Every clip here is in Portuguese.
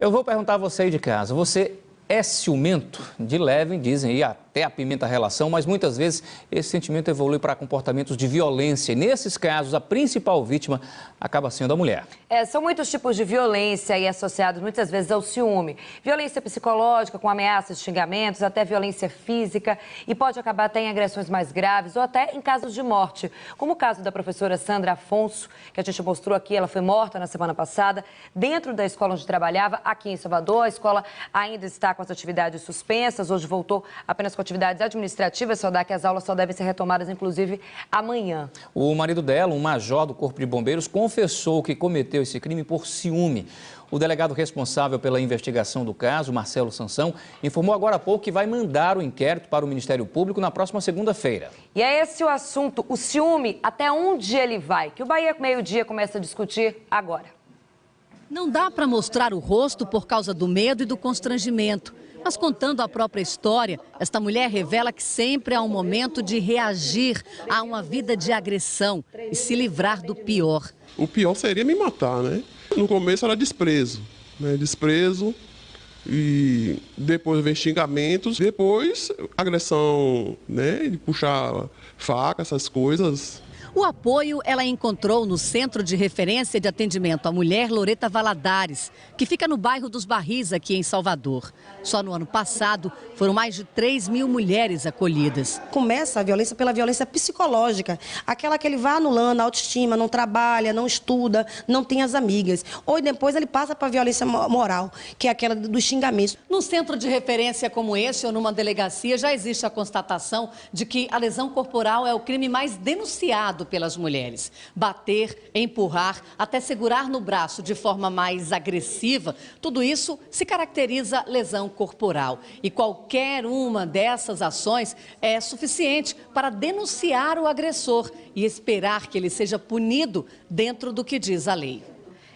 Eu vou perguntar a você aí de casa, você é ciumento? De leve, dizem, e até apimenta a relação, mas muitas vezes esse sentimento evolui para comportamentos de violência. E nesses casos, a principal vítima acaba sendo a mulher. São muitos tipos de violência e associados muitas vezes ao ciúme. Violência psicológica, com ameaças, xingamentos, até violência física e pode acabar até em agressões mais graves ou até em casos de morte. Como o caso da professora Sandra Afonso, que a gente mostrou aqui, ela foi morta na semana passada dentro da escola onde trabalhava, aqui em Salvador. A escola ainda está com as atividades suspensas, hoje voltou apenas com atividades administrativas, só dá que as aulas só devem ser retomadas, inclusive, amanhã. O marido dela, um major do Corpo de Bombeiros, confessou que cometeu esse crime por ciúme. O delegado responsável pela investigação do caso, Marcelo Sansão, informou agora há pouco que vai mandar o inquérito para o Ministério Público na próxima segunda-feira. E é esse o assunto, o ciúme, até onde ele vai, que o Bahia Meio-Dia começa a discutir agora. Não dá para mostrar o rosto por causa do medo e do constrangimento. Mas contando a própria história, esta mulher revela que sempre há um momento de reagir a uma vida de agressão e se livrar do pior. O pior seria me matar, né? No começo era desprezo, né? Desprezo e depois vem xingamentos, depois agressão, né? De puxar faca, essas coisas. O apoio ela encontrou no Centro de Referência de Atendimento à Mulher Loreta Valadares, que fica no bairro dos Barris, aqui em Salvador. Só no ano passado, foram mais de 3.000 mulheres acolhidas. Começa a violência pela violência psicológica, aquela que ele vai anulando a autoestima, não trabalha, não estuda, não tem as amigas. Ou depois ele passa para a violência moral, que é aquela dos xingamentos. Num centro de referência como esse ou numa delegacia, já existe a constatação de que a lesão corporal é o crime mais denunciado pelas mulheres. Bater, empurrar, até segurar no braço de forma mais agressiva, tudo isso se caracteriza lesão corporal. E qualquer uma dessas ações é suficiente para denunciar o agressor e esperar que ele seja punido dentro do que diz a lei.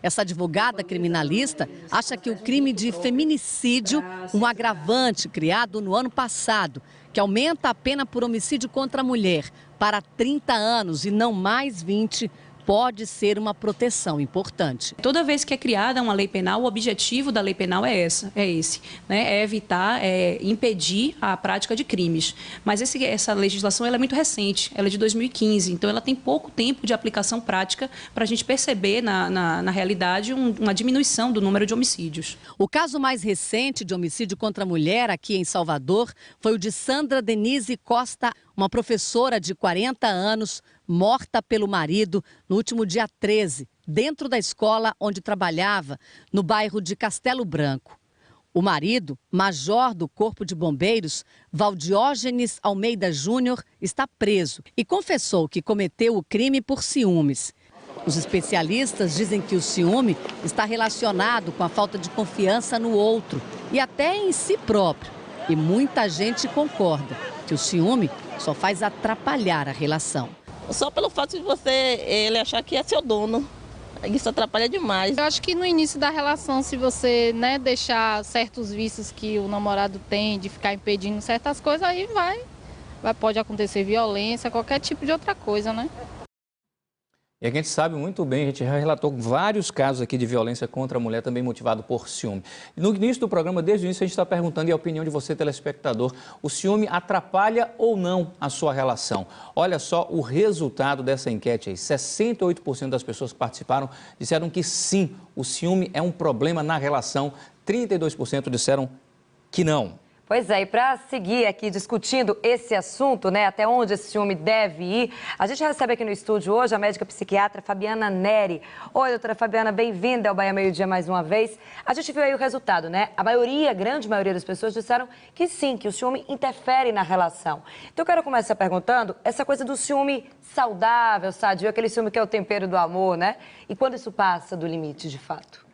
Essa advogada criminalista acha que o crime de feminicídio, um agravante criado no ano passado, que aumenta a pena por homicídio contra a mulher para 30 anos e não mais 20, pode ser uma proteção importante. Toda vez que é criada uma lei penal, o objetivo da lei penal é esse, né? É evitar, impedir a prática de crimes. Mas essa legislação ela é muito recente, ela é de 2015, então ela tem pouco tempo de aplicação prática para a gente perceber na realidade uma diminuição do número de homicídios. O caso mais recente de homicídio contra a mulher aqui em Salvador foi o de Sandra Denise Costa, uma professora de 40 anos, morta pelo marido no último dia 13, dentro da escola onde trabalhava, no bairro de Castelo Branco. O marido, major do Corpo de Bombeiros, Valdiógenes Almeida Júnior, está preso e confessou que cometeu o crime por ciúmes. Os especialistas dizem que o ciúme está relacionado com a falta de confiança no outro e até em si próprio. E muita gente concorda que o ciúme só faz atrapalhar a relação. Só pelo fato de ele achar que é seu dono, isso atrapalha demais. Eu acho que no início da relação, se você deixar certos vícios que o namorado tem, de ficar impedindo certas coisas, aí pode acontecer violência, qualquer tipo de outra coisa, né? E a gente sabe muito bem, a gente já relatou vários casos aqui de violência contra a mulher, também motivado por ciúme. No início do programa, desde o início, a gente está perguntando, e a opinião de você, telespectador, o ciúme atrapalha ou não a sua relação? Olha só o resultado dessa enquete aí, 68% das pessoas que participaram disseram que sim, o ciúme é um problema na relação, 32% disseram que não. Pois é, e para seguir aqui discutindo esse assunto, até onde esse ciúme deve ir, a gente recebe aqui no estúdio hoje a médica psiquiatra Fabiana Neri. Oi, doutora Fabiana, bem-vinda ao Bahia Meio-Dia mais uma vez. A gente viu aí o resultado, a grande maioria das pessoas disseram que sim, que o ciúme interfere na relação. Então eu quero começar perguntando essa coisa do ciúme saudável, sadio, aquele ciúme que é o tempero do amor, E quando isso passa do limite, de fato?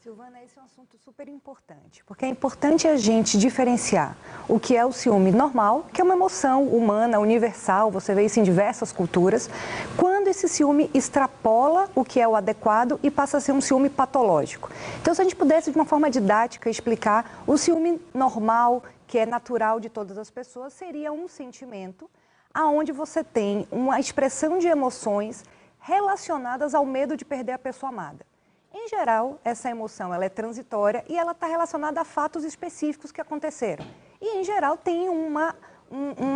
Silvana, esse é um assunto super importante, porque é importante a gente diferenciar o que é o ciúme normal, que é uma emoção humana, universal, você vê isso em diversas culturas, quando esse ciúme extrapola o que é o adequado e passa a ser um ciúme patológico. Então, se a gente pudesse, de uma forma didática, explicar, o ciúme normal, que é natural de todas as pessoas, seria um sentimento onde você tem uma expressão de emoções relacionadas ao medo de perder a pessoa amada. Em geral, essa emoção ela é transitória e ela está relacionada a fatos específicos que aconteceram. E, em geral, tem uma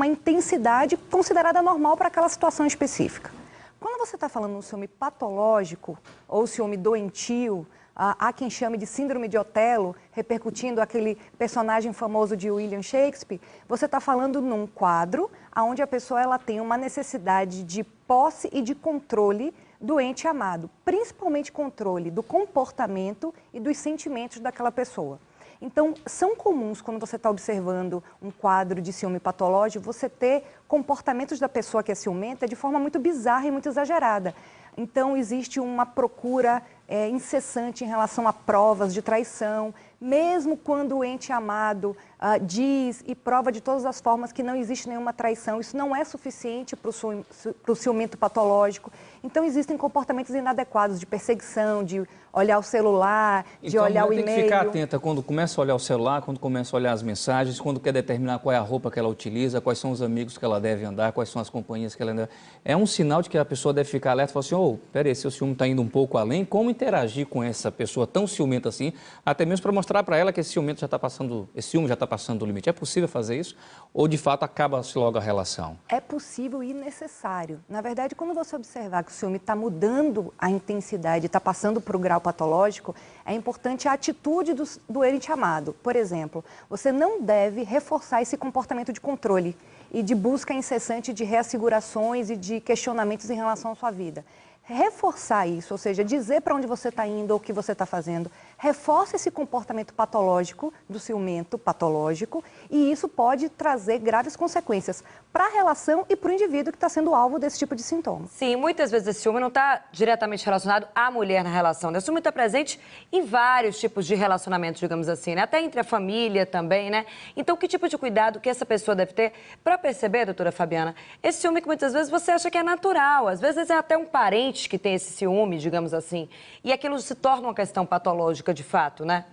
intensidade considerada normal para aquela situação específica. Quando você está falando de um ciúme patológico ou ciúme doentio, há quem chame de síndrome de Otelo, repercutindo aquele personagem famoso de William Shakespeare, você está falando num quadro onde a pessoa ela tem uma necessidade de posse e de controle do ente amado, principalmente controle do comportamento e dos sentimentos daquela pessoa. Então, são comuns, quando você está observando um quadro de ciúme patológico, você ter comportamentos da pessoa que é ciumenta de forma muito bizarra e muito exagerada. Então, existe uma procura incessante em relação a provas de traição, mesmo quando o ente amado diz e prova de todas as formas que não existe nenhuma traição. Isso não é suficiente para o ciumento patológico. Então, existem comportamentos inadequados de perseguição, de olhar o celular, de olhar o e-mail. Tem que ficar atenta quando começa a olhar o celular, quando começa a olhar as mensagens, quando quer determinar qual é a roupa que ela utiliza, quais são os amigos que ela deve andar, quais são as companhias que ela anda. É um sinal de que a pessoa deve ficar alerta e falar assim, peraí, seu ciúme está indo um pouco além, como interagir com essa pessoa tão ciumenta assim, até mesmo para mostrar para ela que esse ciúme já está passando do limite. É possível fazer isso? Ou, de fato, acaba-se logo a relação? É possível e necessário. Na verdade, quando você observar que o ciúme está mudando a intensidade, está passando para o grau patológico, é importante a atitude do ente amado. Por exemplo, você não deve reforçar esse comportamento de controle e de busca incessante de reassegurações e de questionamentos em relação à sua vida. Reforçar isso, ou seja, dizer para onde você está indo ou o que você está fazendo, reforça esse comportamento patológico, do ciumento patológico, e isso pode trazer graves consequências para a relação e para o indivíduo que está sendo alvo desse tipo de sintoma. Sim, muitas vezes esse ciúme não está diretamente relacionado à mulher na relação, né? O ciúme está presente em vários tipos de relacionamentos, digamos assim, né? Até entre a família também, né? Então, que tipo de cuidado que essa pessoa deve ter para perceber, doutora Fabiana, esse ciúme que muitas vezes você acha que é natural, às vezes é até um parente que tem esse ciúme, digamos assim, e aquilo se torna uma questão patológica de fato, né?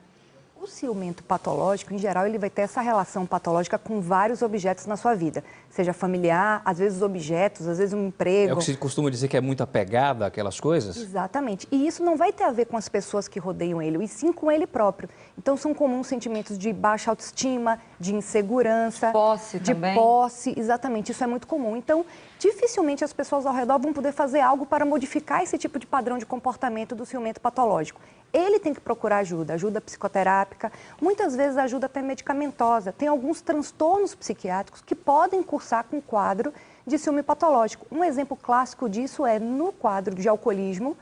O ciumento patológico, em geral, ele vai ter essa relação patológica com vários objetos na sua vida, seja familiar, às vezes objetos, às vezes um emprego. É o que se costuma dizer que é muito apegada àquelas coisas? Exatamente. E isso não vai ter a ver com as pessoas que rodeiam ele, e sim com ele próprio. Então, são comuns sentimentos de baixa autoestima, de insegurança. Posse também. De posse, exatamente. Isso é muito comum. Então, dificilmente as pessoas ao redor vão poder fazer algo para modificar esse tipo de padrão de comportamento do ciumento patológico. Ele tem que procurar ajuda psicoterápica, muitas vezes ajuda até medicamentosa. Tem alguns transtornos psiquiátricos que podem cursar com quadro de ciúme patológico. Um exemplo clássico disso é no quadro de alcoolismo,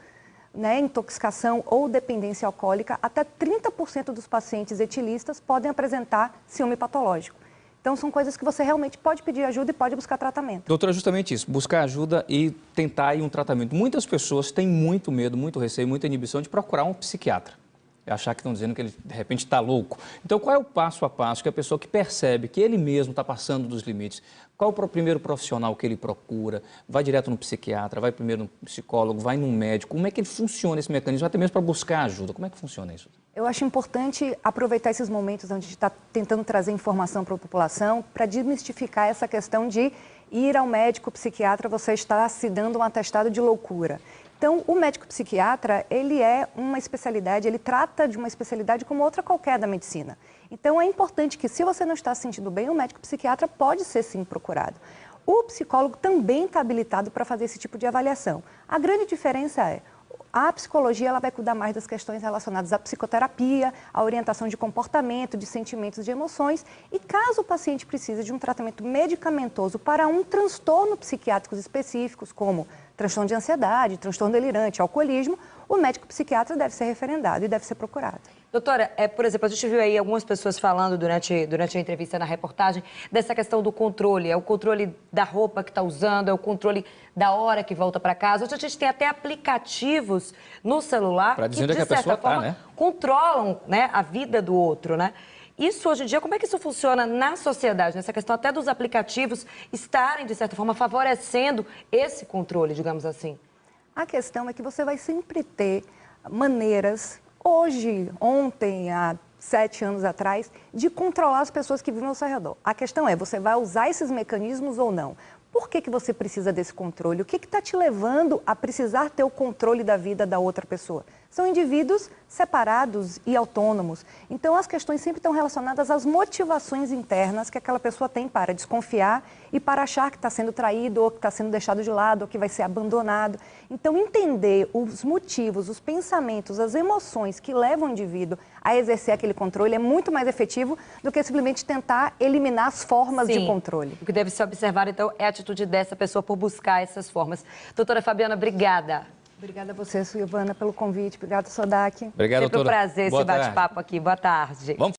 né, intoxicação ou dependência alcoólica, até 30% dos pacientes etilistas podem apresentar ciúme patológico. Então, são coisas que você realmente pode pedir ajuda e pode buscar tratamento. Doutora, justamente isso, buscar ajuda e tentar ir um tratamento. Muitas pessoas têm muito medo, muito receio, muita inibição de procurar um psiquiatra. Achar que estão dizendo que ele, de repente, está louco. Então, qual é o passo a passo que a pessoa que percebe que ele mesmo está passando dos limites, qual é o primeiro profissional que ele procura? Vai direto no psiquiatra, vai primeiro no psicólogo, vai num médico? Como é que ele funciona esse mecanismo, até mesmo para buscar ajuda? Como é que funciona isso? Eu acho importante aproveitar esses momentos onde a gente está tentando trazer informação para a população para desmistificar essa questão de ir ao médico psiquiatra, você está se dando um atestado de loucura. Então, o médico psiquiatra, ele é uma especialidade, ele trata de uma especialidade como outra qualquer da medicina. Então, é importante que, se você não está se sentindo bem, o médico psiquiatra pode ser, sim, procurado. O psicólogo também está habilitado para fazer esse tipo de avaliação. A grande diferença é, a psicologia ela vai cuidar mais das questões relacionadas à psicoterapia, à orientação de comportamento, de sentimentos, de emoções. E caso o paciente precise de um tratamento medicamentoso para um transtorno psiquiátrico específicos, como transtorno de ansiedade, transtorno delirante, alcoolismo, o médico psiquiatra deve ser referendado e deve ser procurado. Doutora, por exemplo, a gente viu aí algumas pessoas falando durante a entrevista na reportagem dessa questão do controle. É o controle da roupa que está usando, é o controle da hora que volta para casa. Hoje a gente tem até aplicativos no celular que, de certa forma, controlam, né, a vida do outro, né? Isso, hoje em dia, como é que isso funciona na sociedade? Nessa questão até dos aplicativos estarem, de certa forma, favorecendo esse controle, digamos assim. A questão é que você vai sempre ter maneiras, hoje, ontem, há 7 anos atrás, de controlar as pessoas que vivem ao seu redor. A questão é, você vai usar esses mecanismos ou não? Por que você precisa desse controle? O que está te levando a precisar ter o controle da vida da outra pessoa? são indivíduos separados e autônomos. Então, as questões sempre estão relacionadas às motivações internas que aquela pessoa tem para desconfiar e para achar que está sendo traído ou que está sendo deixado de lado ou que vai ser abandonado. Então, entender os motivos, os pensamentos, as emoções que levam o indivíduo a exercer aquele controle é muito mais efetivo do que simplesmente tentar eliminar as formas de controle. O que deve ser observado, então, é a atitude dessa pessoa por buscar essas formas. Doutora Fabiana, obrigada. Obrigada a você, Silvana, pelo convite. Obrigada, Sodac. Obrigado, doutora. Sempre um prazer esse bate-papo aqui. Boa tarde.